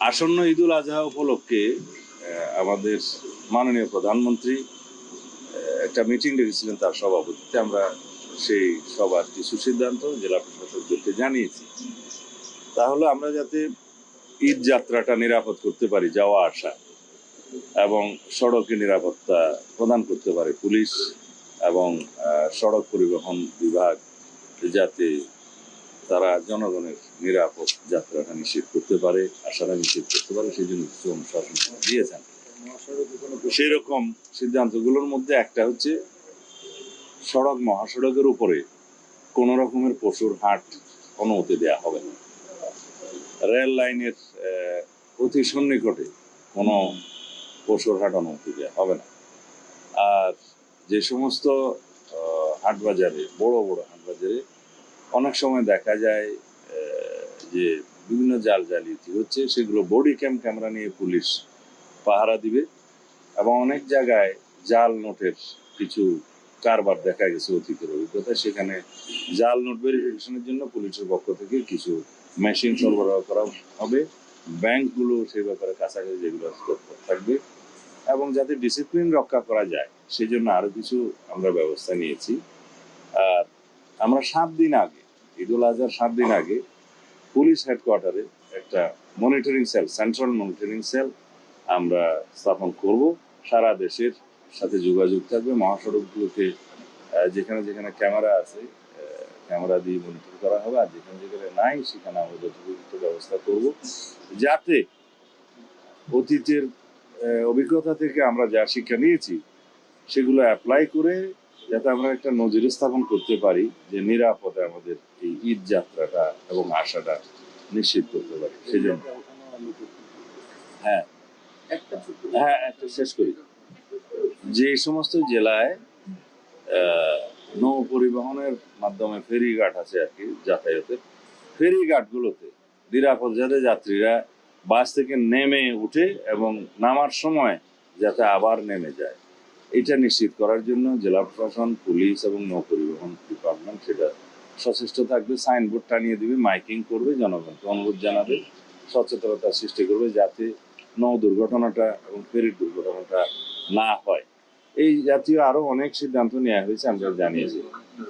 আসন্ন ঈদুল আজহা উপলক্ষে আমাদের মাননীয় প্রধানমন্ত্রী একটা মিটিং ডেকেছিলেন তার সভাপতিত্বে। আমরা সেই সবার কিছু সিদ্ধান্ত জেলা প্রশাসকদেরকে জানিয়েছি। তাহলে আমরা যাতে ঈদ যাত্রাটা নিরাপদ করতে পারি, যাওয়া আসা এবং সড়কে নিরাপত্তা প্রদান করতে পারে পুলিশ এবং সড়ক পরিবহন বিভাগ, যাতে তারা জনগণের নিরাপদ যাত্রাটা নিশ্চিত করতে পারে, আশাটা নিশ্চিত করতে পারে, সেই জন্য কিছু অনুশাসন দিয়েছেন। সেই রকম সিদ্ধান্তগুলোর মধ্যে একটা হচ্ছে সড়ক মহাসড়কের উপরে কোনো রকমের পশুর হাট অনুমতি দেওয়া হবে না। রেল লাইনের অতি সন্নিকটে কোনো পশুর হাট অনুমতি দেওয়া হবে না। আর যে সমস্ত হাট বাজারে, বড় বড় হাট বাজারে অনেক সময় দেখা যায় যে বিভিন্ন জালিয়াতি হচ্ছে, সেগুলো বডি ক্যামেরা নিয়ে পুলিশ পাহারা দিবে এবং অনেক জায়গায় জাল নোটের কিছু কারবার দেখা গেছে অতীতের অভিজ্ঞতা। সেখানে জাল নোট ভেরিফিকেশনের জন্য পুলিশের পক্ষ থেকে কিছু মেশিন সরবরাহ করা হবে। ব্যাংকগুলো সেই ব্যাপারে কাছাকাছি যেগুলো থাকবে এবং যাতে ডিসিপ্লিন রক্ষা করা যায় সেই জন্য আরো কিছু আমরা ব্যবস্থা নিয়েছি। আর আমরা 7 দিন আগে, ঈদুল আজহার 7 দিন আগে পুলিশ হেডকোয়ার্টারে একটা monitoring cell, central monitoring cell আমরা স্থাপন করব। সারা দেশের সাথে যোগাযোগ থাকবে। মহাসড়কগুলোকে যেখানে যেখানে ক্যামেরা আছে ক্যামেরা দিয়ে মনিটর করা হবে, আর যেখানে যেখানে নাই সেখানে আমরা যথোপযুক্ত ব্যবস্থা করব, যাতে অতীতের অভিজ্ঞতা থেকে আমরা যা শিক্ষা নিয়েছি সেগুলো অ্যাপ্লাই করে যাতে আমরা একটা নজির স্থাপন করতে পারি যে নিরাপদে আমাদের এই ঈদ যাত্রাটা এবং আশাটা নিশ্চিত করতে পারি। সেই জন্য হ্যাঁ একটা শেষ করি। যে সমস্ত জেলায় নৌ পরিবহনের মাধ্যমে ফেরিঘাট আছে আর কি যাতায়াতের, ফেরিঘাটগুলোতে নিরাপদ যাতে যাত্রীরা বাস থেকে নেমে উঠে এবং নামার সময় যাতে আবার নেমে যায়, এটা নিশ্চিত করার জন্য জেলা প্রশাসন, পুলিশ এবং নৌ পরিবহন ডিপার্টমেন্ট সেটা সচেষ্ট থাকবে। সাইনবোর্ড টানিয়ে দিবে, মাইকিং করবে, জনগণকে অনুরোধ জানাবে, সচেতনতা সৃষ্টি করবে যাতে নৌ দুর্ঘটনাটা এবং ফেরির দুর্ঘটনাটা না হয়। এই জাতীয় আরো অনেক সিদ্ধান্ত নেওয়া হয়েছে, আমরা জানিয়েছি।